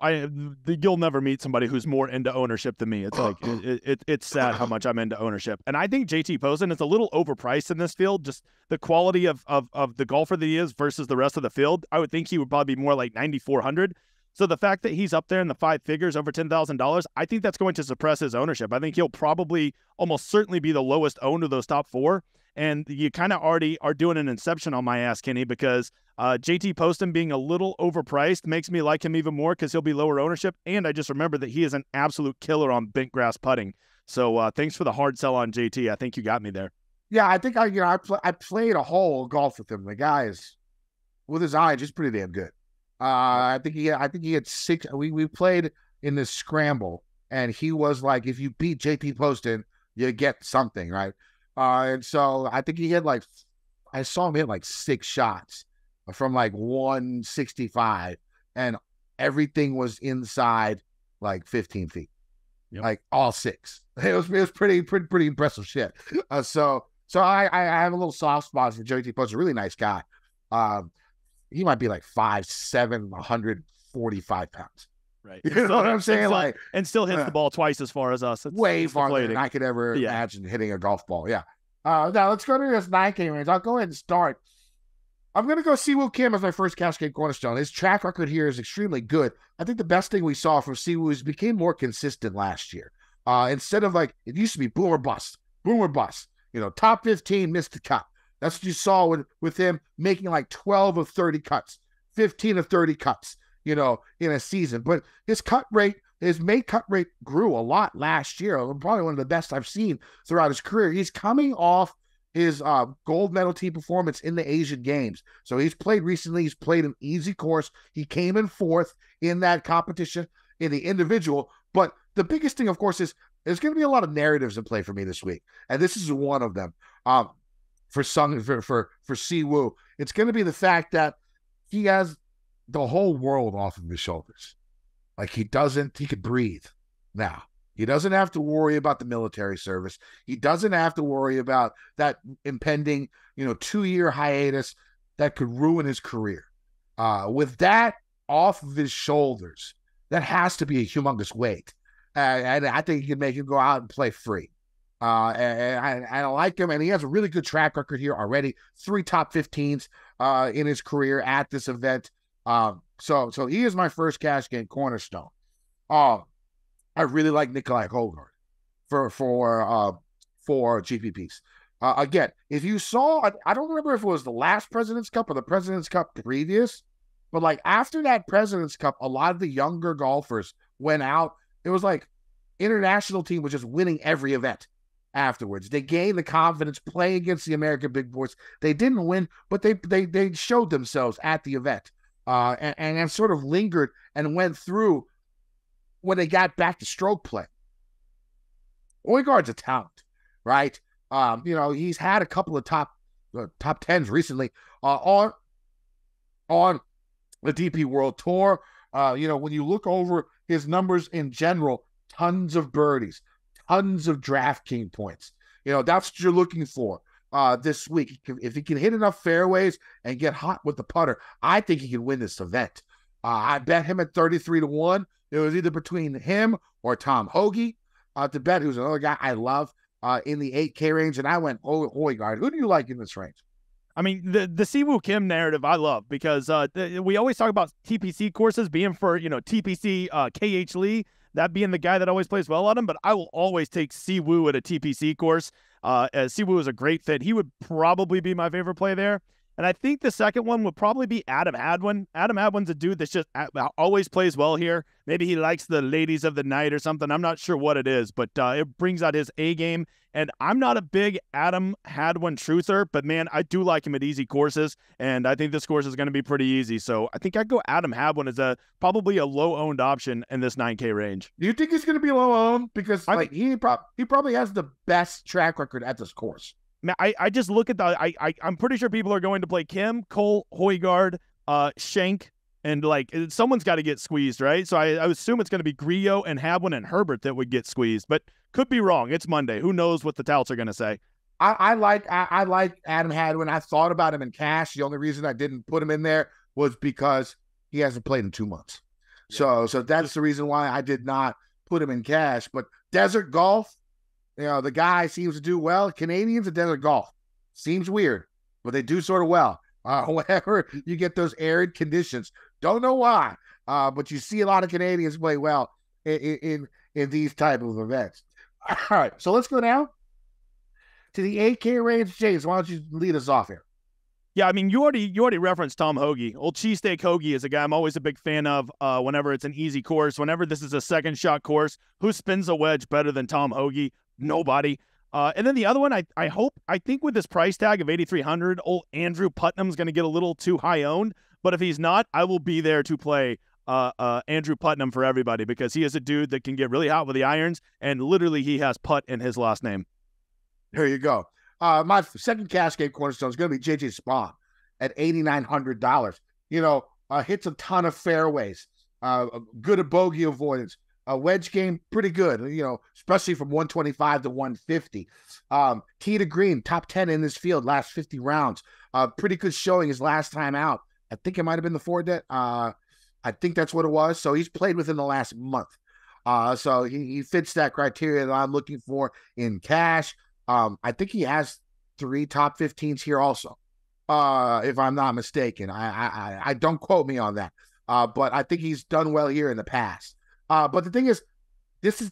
Speaker 3: you'll never meet somebody who's more into ownership than me. It's like it's sad how much I'm into ownership, and I think JT Poston is a little overpriced in this field. Just the quality of the golfer that he is versus the rest of the field, I would think he would probably be more like 9,400. So the fact that he's up there in the 5 figures, over $10,000, I think that's going to suppress his ownership. I think he'll probably almost certainly be the lowest owned of those top 4. And you kind of already are doing an inception on my ass, Kenny, because JT Poston being a little overpriced makes me like him even more because he'll be lower ownership. And I just remember that he is an absolute killer on bent grass putting. So thanks for the hard sell on JT. I think you got me there.
Speaker 2: Yeah, I think I played a whole golf with him. The guy is, with his eye, just pretty damn good. I think he had 6. We played in this scramble, and he was like, if you beat JT Poston, you get something, right? And so I think he had I saw him hit 6 shots from 165, and everything was inside 15 feet, all 6. It was pretty impressive shit. So I have a little soft spot for JT Poston, really nice guy. He might be 5'7", 145 pounds.
Speaker 3: Right.
Speaker 2: You know what I'm saying?
Speaker 3: And still hits the ball twice as far as us. It's
Speaker 2: way farther than I could ever imagine hitting a golf ball. Yeah. Now let's go to this 9K range. I'll go ahead and start. I'm going to go Siwoo Kim as my first cash game cornerstone. His track record here is extremely good. I think the best thing we saw from Siwoo is became more consistent last year. Instead of it used to be boom or bust. Top 15, missed the cut. That's what you saw with him making 12 of 30 cuts, 15 of 30 cuts, in a season. But his made cut rate grew a lot last year. Probably one of the best I've seen throughout his career. He's coming off his gold medal team performance in the Asian Games. So he's played recently. He's played an easy course. He came in 4th in that competition in the individual. But the biggest thing, of course, is there's going to be a lot of narratives in play for me this week. And this is one of them. For Siwoo, it's going to be the fact that he has the whole world off of his shoulders. He could breathe now. He doesn't have to worry about the military service. He doesn't have to worry about that impending, 2-year hiatus that could ruin his career. With that off of his shoulders, that has to be a humongous weight. And I think he can make him go out and play free. And I like him, and he has a really good track record here already. 3 top 15s in his career at this event. So he is my first cash game cornerstone. I really like Nikolai Hogard for GPPs. Again, if you saw, I don't remember if it was the last President's Cup or the President's Cup previous, But like after that President's Cup, a lot of the younger golfers went out. It was like international team was just winning every event afterwards. They gained the confidence playing against the American big boys. They didn't win, but they showed themselves at the event and sort of lingered and went through when they got back to stroke play. Højgaard's a talent, right? He's had a couple of top tens recently on the DP World Tour. When you look over his numbers in general, tons of birdies, tons of DraftKings points. That's what you're looking for this week. If he can hit enough fairways and get hot with the putter, I think he can win this event. I bet him at 33-1. It was either between him or Tom Hoge to bet, who's another guy I love in the 8K range, and I went Højgaard. Who do you like in this range?
Speaker 3: I mean, the Siwoo Kim narrative I love because we always talk about TPC courses being for, TPC KH Lee, that being the guy that always plays well on him, but I will always take Siwoo at a TPC course. As Siwoo is a great fit. He would probably be my favorite play there. And I think the second one would probably be Adam Hadwin. Adam Hadwin's a dude that's just always plays well here. Maybe he likes the ladies of the night or something. I'm not sure what it is, but it brings out his A game. And I'm not a big Adam Hadwin truther, but man, I do like him at easy courses. And I think this course is going to be pretty easy. So I think I'd go Adam Hadwin as probably a low-owned option in this 9K range.
Speaker 2: Do you think he's going to be low-owned? Because he probably has the best track record at this course.
Speaker 3: I just look at I'm pretty sure people are going to play Kim, Cole, Højgaard, Schenk, and someone's got to get squeezed, right? So I assume it's going to be Grillo and Hadwin and Herbert that would get squeezed, but could be wrong. It's Monday. Who knows what the touts are going to say?
Speaker 2: I like Adam Hadwin. I thought about him in cash. The only reason I didn't put him in there was because he hasn't played in 2 months. Yeah. So that's the reason why I did not put him in cash. But desert golf, the guy seems to do well. Canadians at desert golf. Seems weird, but they do sort of well. Whenever you get those arid conditions. Don't know why, but you see a lot of Canadians play well in these type of events. All right, so let's go now to the 8K range. James, why don't you lead us off here?
Speaker 3: Yeah, I mean, you already referenced Tom Hoge. Old Cheesesteak Hoge is a guy I'm always a big fan of whenever it's an easy course. Whenever this is a second shot course, who spins a wedge better than Tom Hoge? Nobody. And then the other one, I think with this price tag of $8,300, old Andrew Putnam's going to get a little too high owned. But if he's not, I will be there to play Andrew Putnam for everybody because he is a dude that can get really hot with the irons, and literally he has putt in his last name.
Speaker 2: There you go. My second cash game cornerstone is going to be JJ Spawn at $8,900. Hits a ton of fairways, good at bogey avoidance. A wedge game, pretty good, especially from 125 to 150. Tee to green, top 10 in this field, last 50 rounds. Pretty good showing his last time out. I think it might have been the Fordet. I think that's what it was. So he's played within the last month. So he fits that criteria that I'm looking for in cash. I think he has 3 top 15s here also, if I'm not mistaken. I don't quote me on that. But I think he's done well here in the past. But the thing is,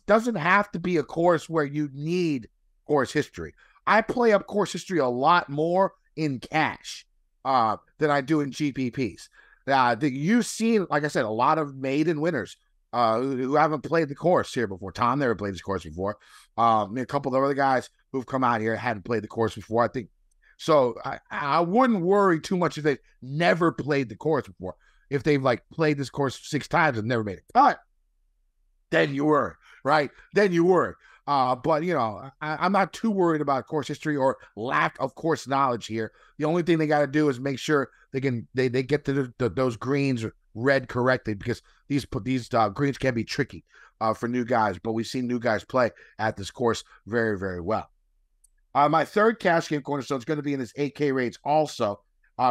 Speaker 2: doesn't have to be a course where you need course history. I play up course history a lot more in cash than I do in GPPs. You've seen, like I said, a lot of maiden winners who haven't played the course here before. Tom never played this course before. A couple of other guys who've come out here hadn't played the course before, I think. So I wouldn't worry too much if they've never played the course before. If they've played this course 6 times and never made a cut, then you worry, right? Then you worry. But, I'm not too worried about course history or lack of course knowledge here. The only thing they got to do is make sure they get to those greens read correctly, because these greens can be tricky for new guys. But we've seen new guys play at this course very, very well. My third cash game cornerstone is going to be in this 8K range also.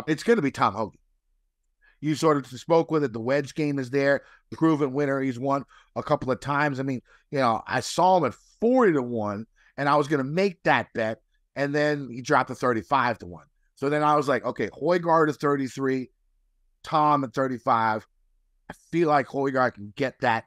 Speaker 2: It's going to be Tom Hoge. You sort of spoke with it. The wedge game is there. Proven winner. He's won a couple of times. I mean, I saw him at 40-1, and I was going to make that bet, and then he dropped to 35-1. So then I was like, okay, Højgaard at 33, Tom at 35. I feel like Højgaard can get that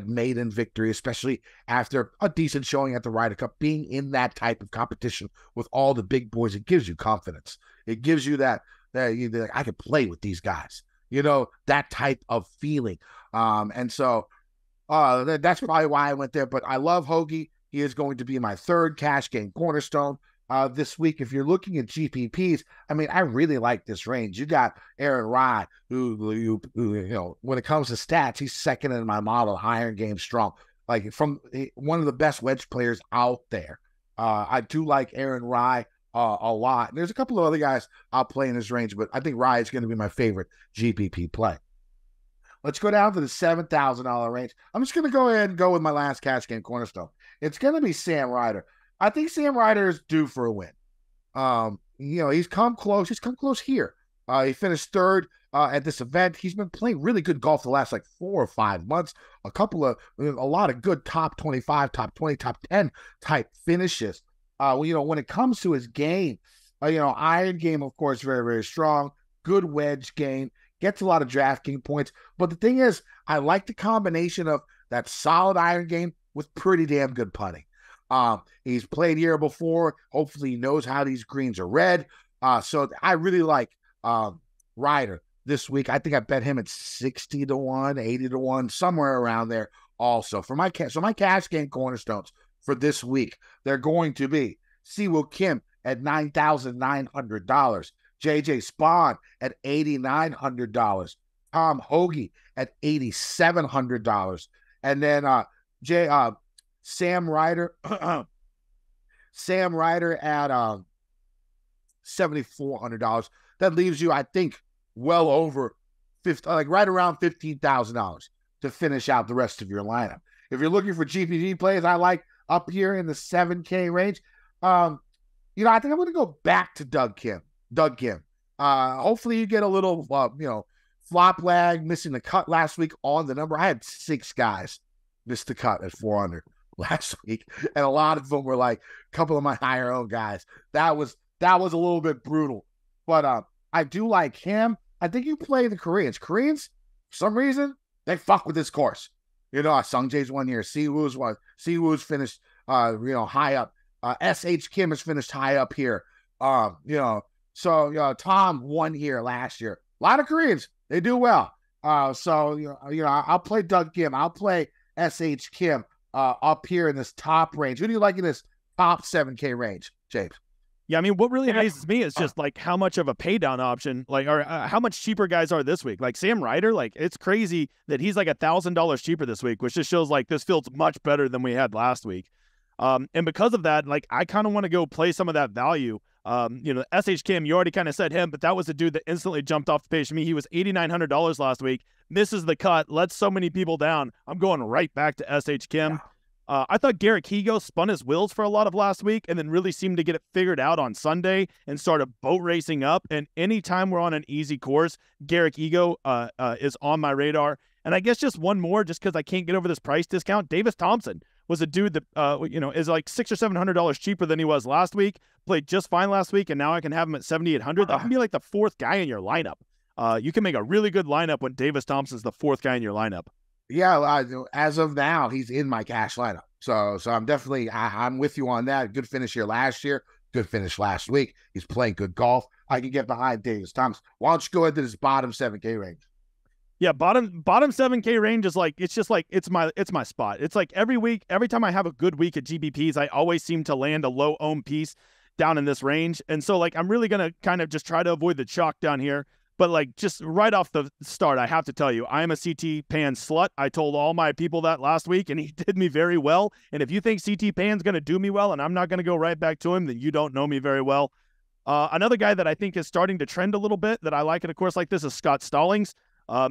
Speaker 2: maiden victory, especially after a decent showing at the Ryder Cup. Being in that type of competition with all the big boys, it gives you confidence. It gives you that I can play with these guys. that type of feeling. And so that's probably why I went there. But I love Hoagie. He is going to be my third cash game cornerstone this week. If you're looking at GPPs, I mean, I really like this range. You got Aaron Rye, who when it comes to stats, he's second in my model, iron game strong. Like from one of the best wedge players out there. I do like Aaron Rye a lot. And there's a couple of other guys I'll play in this range, but I think Rye is going to be my favorite GPP play. Let's go down to the $7,000 range. I'm just going to go ahead and go with my last cash game cornerstone. It's going to be Sam Ryder. I think Sam Ryder is due for a win. He's come close. He's come close here. He finished third at this event. He's been playing really good golf the last 4 or 5 months. A lot of good top 25, top 20, top 10 type finishes. When it comes to his game, iron game, of course, very, very strong. Good wedge game. Gets a lot of DraftKings points. But the thing is, I like the combination of that solid iron game with pretty damn good putting. He's played here before. Hopefully he knows how these greens are read. So I really like Ryder this week. I think I bet him at 60 to 1, 80 to 1, somewhere around there also. For my cash game cornerstones for this week, they're going to be Siwoo Kim at $9,900. JJ Spawn at $8,900. Tom Hoagie at $8,700. And then Sam Ryder at $7,400. That leaves you, I think, well over right around $15,000 to finish out the rest of your lineup. If you're looking for GPP plays, I like up here in the 7K range. I think I'm going to go back to Doug Kim. Hopefully you get a little, flop lag, missing the cut last week on the number. I had 6 guys miss the cut at 400 last week, and a lot of them were a couple of my higher owned guys. That was a little bit brutal, but I do like him. I think you play the Koreans. Koreans, for some reason, they fuck with this course. Sungjae's won here. Siwoo's finished, high up. SH Kim has finished high up here. So Tom won here last year. A lot of Koreans, they do well. I'll play Doug Kim. I'll play SH Kim up here in this top range. Who do you like in this top 7K range, James?
Speaker 3: Yeah, I mean, what really amazes me is just how much of a pay down option, or how much cheaper guys are this week. Sam Ryder, it's crazy that he's $1,000 cheaper this week, which just shows this feels much better than we had last week. And because of that, I kind of want to go play some of that value. SH Kim, you already kind of said him, but that was the dude that instantly jumped off the page to me. He was $8,900 last week, misses the cut, lets so many people down. I'm going right back to SH Kim. Yeah. I thought Garrett Higo spun his wheels for a lot of last week and then really seemed to get it figured out on Sunday and started boat racing up. And anytime we're on an easy course, Garrett Higo is on my radar. And I guess just one more, just because I can't get over this price discount, Davis Thompson was a dude that, is $600 or $700 cheaper than he was last week, played just fine last week, and now I can have him at $7,800. That can be the fourth guy in your lineup. You can make a really good lineup when Davis Thompson's the fourth guy in your lineup.
Speaker 2: Yeah, as of now, he's in my cash lineup. So I'm definitely, I'm with you on that. Good finish here last year. Good finish last week. He's playing good golf. I can get behind Davis Thompson. Why don't you go into this bottom 7K range?
Speaker 3: Yeah, bottom 7K range is it's my spot. It's every week, every time I have a good week at GPPs, I always seem to land a low owned piece down in this range. And so I'm really going to kind of just try to avoid the chalk down here. But just right off the start, I have to tell you, I am a CT Pan slut. I told all my people that last week, and he did me very well. And if you think CT Pan's going to do me well and I'm not going to go right back to him, then you don't know me very well. Another guy that I think is starting to trend a little bit that I like at a course like this is Scott Stallings.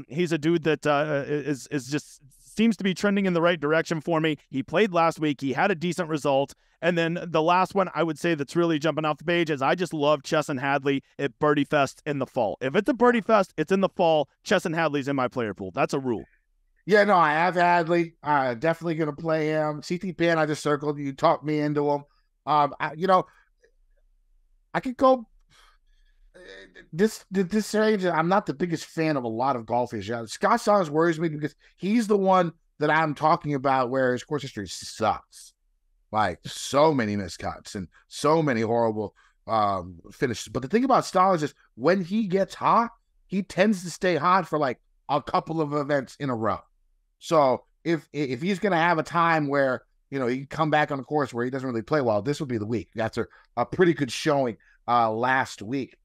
Speaker 3: He's a dude that is just seems to be trending in the right direction for me. He played last week. He had a decent result. And then the last one I would say that's really jumping off the page is I just love Chesson Hadley at Birdie Fest in the fall. If it's a Birdie Fest, it's in the fall. Chesson Hadley's in my player pool. That's a rule.
Speaker 2: Yeah, no, I have Hadley. Definitely going to play him. CT Pan, I just circled. You talked me into him. I could go this range. I'm not the biggest fan of a lot of golfers. Yeah, Scott Stallings worries me because he's the one that I'm talking about where his course history sucks. So many miscuts and so many horrible finishes. But the thing about Stallings is when he gets hot, he tends to stay hot for like a couple of events in a row. So if he's going to have a time where, you know, he can come back on a course where he doesn't really play well, this would be the week. That's a pretty good showing last week.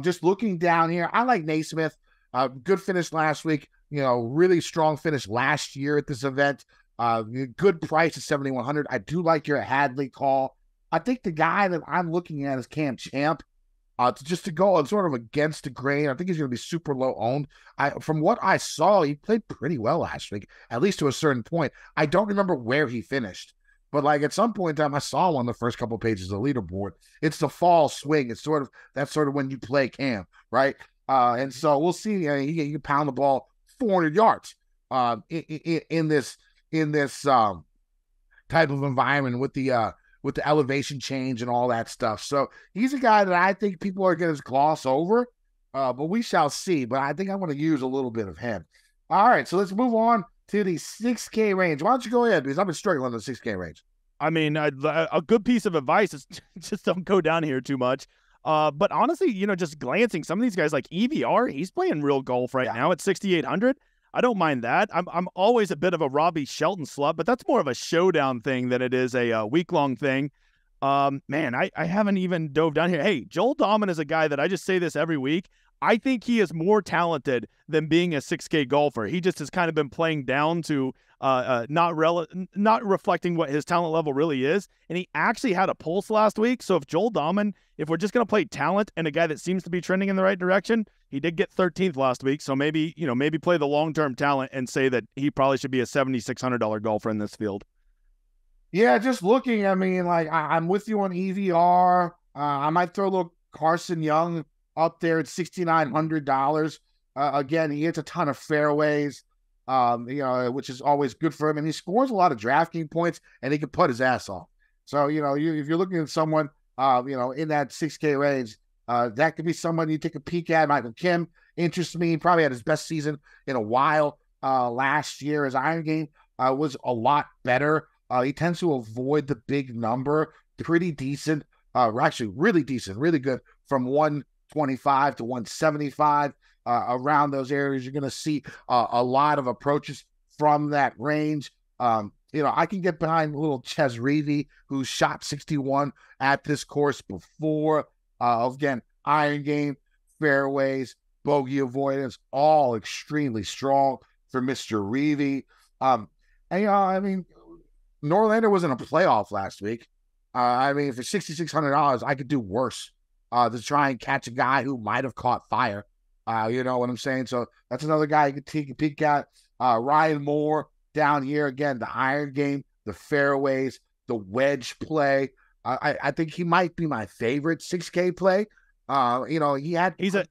Speaker 2: Just looking down here, I like Naismith. Good finish last week. You know, really strong finish last year at this event. Good price at 7,100. I do like your Hadley call. I think the guy that I'm looking at is Cam Champ. To go sort of against the grain. I think he's going to be super low owned. From what I saw, he played pretty well last week, at least to a certain point. I don't remember where he finished, but like at some point in time, I saw him on the first couple of pages of the leaderboard. It's the fall swing. It's that's sort of when you play Cam, right? And so we'll see. He can pound the ball 400 yards in this type of environment with the elevation change and all that stuff. So he's a guy that I think people are going to gloss over, but we shall see. But I think I'm going to use a little bit of him. All right, so let's move on to the 6K range. Why don't you go ahead, because I've been struggling in the 6K range.
Speaker 3: I mean, a good piece of advice is just don't go down here too much. But honestly, you know, just glancing, some of these guys like EVR, he's playing real golf right now at 6,800. I don't mind that. I'm always a bit of a Robbie Shelton slut, but that's more of a showdown thing than it is a week-long thing. Man, I haven't even dove down here. Hey, Joel Dahman is a guy that I just say this every week. I think he is more talented than being a 6K golfer. He just has kind of been playing down to not reflecting what his talent level really is. And he actually had a pulse last week. So if Joel Dahman, if we're just going to play talent and a guy that seems to be trending in the right direction, he did get 13th last week. So maybe play the long-term talent and say that he probably should be a $7,600 golfer in this field.
Speaker 2: Yeah, just looking, I mean, like I'm with you on EVR. I might throw a little Carson Young up there at $6,900. Again, he hits a ton of fairways, which is always good for him. And he scores a lot of DraftKings points, and he can put his ass off. So, if you're looking at someone, in that 6K range, that could be someone you take a peek at. Michael Kim interests me. He probably had his best season in a while last year. His iron game was a lot better. He tends to avoid the big number. Pretty decent. Actually, really decent. Really good from 125 to 175. Around those areas, you're going to see a lot of approaches from that range. I can get behind little Ches Reavie, who shot 61 at this course before. Again, iron game, fairways, bogey avoidance, all extremely strong for Mr. Reavie. Norlander was in a playoff last week. For $6,600, I could do worse to try and catch a guy who might have caught fire. You know what I'm saying? So that's another guy you could take a peek at. Ryan Moore down here again, the iron game, the fairways, the wedge play. I think he might be my favorite 6K play.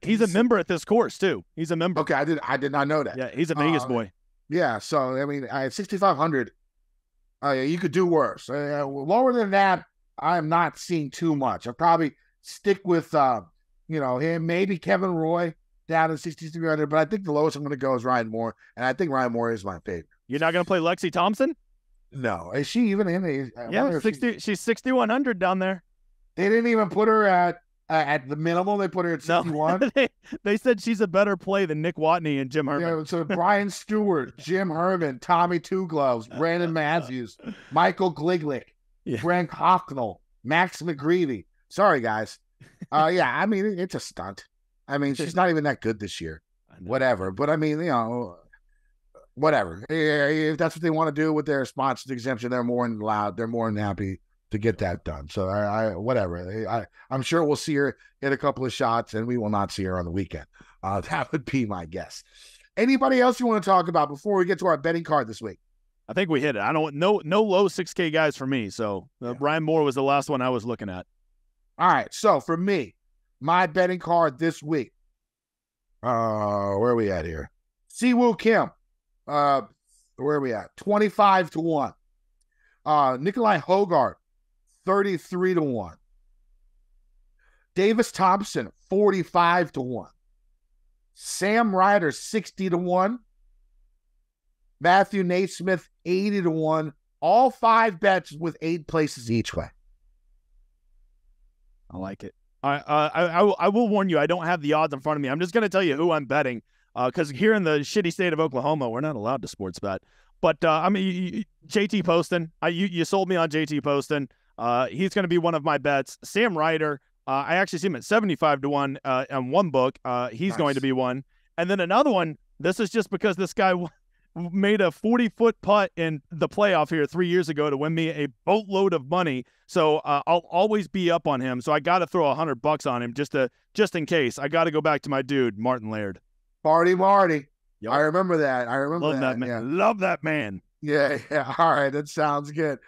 Speaker 3: He's a member at this course too. He's a member.
Speaker 2: Okay, I did not know that.
Speaker 3: Yeah, he's a Vegas boy.
Speaker 2: Yeah, so at 6,500, you could do worse. Lower than that, I'm not seeing too much. I'll probably stick with him, maybe Kevin Roy down at 6,300, but I think the lowest I'm going to go is Ryan Moore, and I think Ryan Moore is my favorite.
Speaker 3: You're not going to play Lexi Thompson?
Speaker 2: No. Is she even in the...
Speaker 3: Yeah, she's 6,100 down there.
Speaker 2: They didn't even put her at the minimum. They put her at 61.
Speaker 3: No. they said she's a better play than Nick Watney and Jim Herman.
Speaker 2: Yeah, so Brian Stewart, Jim Herman, Tommy Two Gloves, Brandon Matthews, Michael Gliglick, Frank Hocknell, Max McGreevy. Sorry, guys. It's a stunt. She's not even that good this year. Whatever. But whatever. If that's what they want to do with their sponsored exemption, they're more than allowed. They're more than happy to get that done. So whatever. I'm sure we'll see her hit a couple of shots, and we will not see her on the weekend. That would be my guess. Anybody else you want to talk about before we get to our betting card this week?
Speaker 3: I think we hit it. No low 6K guys for me. So Ryan Moore was the last one I was looking at.
Speaker 2: All right. So for me, my betting card this week. Where are we at here? Siwoo Kim. Where are we at? 25-1. Nikolai Hogart, 33-1. Davis Thompson, 45-1. Sam Ryder, 60-1. Matthew Naismith, 80-1. All 5 bets with 8 places each way.
Speaker 3: I like it. I will warn you, I don't have the odds in front of me. I'm just going to tell you who I'm betting, because here in the shitty state of Oklahoma, we're not allowed to sports bet. But I mean, JT Poston, you sold me on JT Poston. He's going to be one of my bets. Sam Ryder, I actually see him at 75-1 on one book. He's going to be one. And then another one, this is just because this guy made a 40-foot putt in the playoff here 3 years ago to win me a boatload of money. So I'll always be up on him. So I got to throw $100 on him just in case. I got to go back to my dude, Martin Laird.
Speaker 2: Marty.
Speaker 3: Yep.
Speaker 2: I remember that.
Speaker 3: Love that man.
Speaker 2: Yeah.
Speaker 3: Love that man.
Speaker 2: Yeah. All right. That sounds good.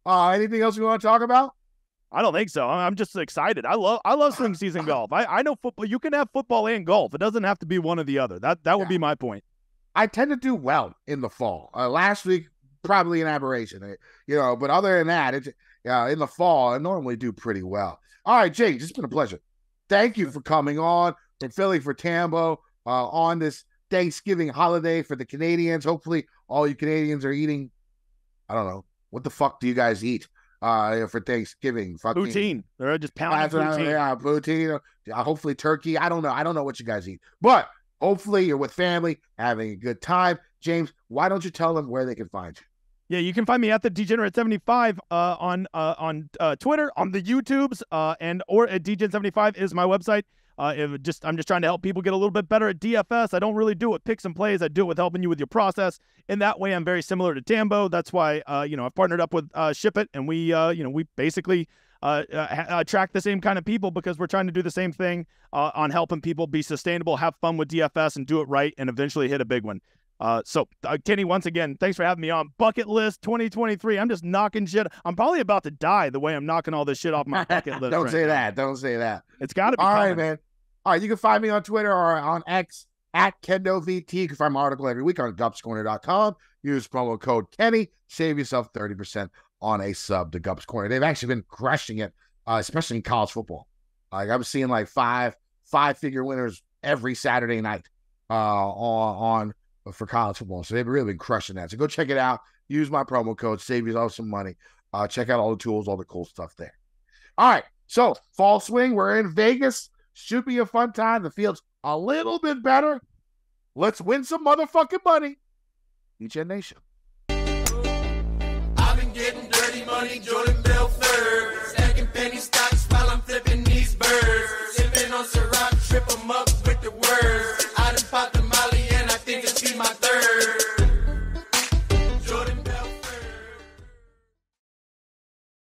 Speaker 2: Anything else we want to talk about?
Speaker 3: I don't think so. I'm just excited. I love swing season golf. I know football. You can have football and golf. It doesn't have to be one or the other. That would be my point.
Speaker 2: I tend to do well in the fall. Last week, probably an aberration, but other than that, in the fall, I normally do pretty well. All right, Jake, it's been a pleasure. Thank you for coming on from Philly for Tambo on this Thanksgiving holiday for the Canadians. Hopefully all you Canadians are eating, I don't know, what the fuck do you guys eat for Thanksgiving?
Speaker 3: Poutine. They're just pounding poutine.
Speaker 2: Yeah, poutine. Hopefully turkey. I don't know what you guys eat. But hopefully you're with family, having a good time. James, why don't you tell them where they can find you?
Speaker 3: Yeah, you can find me at the Degenerate75 on Twitter, on the YouTubes, or at Degen75 is my website. I'm just trying to help people get a little bit better at DFS. I don't really do it with picks and plays. I do it with helping you with your process. In that way, I'm very similar to Tambo. That's why I've partnered up with Ship It, and we basically attract the same kind of people because we're trying to do the same thing on helping people be sustainable, have fun with DFS, and do it right, and eventually hit a big one. So Kenny, once again, thanks for having me on. Bucket list 2023. I'm just knocking shit. I'm probably about to die the way I'm knocking all this shit off my bucket list.
Speaker 2: Don't say that.
Speaker 3: It's got to be
Speaker 2: all
Speaker 3: coming.
Speaker 2: right, man. All right, you can find me on Twitter or on X at KendoVT. You can find my article every week on GupsCorner.com. Use promo code Kenny. Save yourself 30% on a sub to Gups Corner. They've actually been crushing it, especially in college football. Like I'm seeing like five-figure winners every Saturday night for college football. So they've really been crushing that. So go check it out. Use my promo code. Save yourself some money. Check out all the tools, all the cool stuff there. All right. So fall swing. We're in Vegas. Should be a fun time. The field's a little bit better. Let's win some motherfucking money. Degen Nation.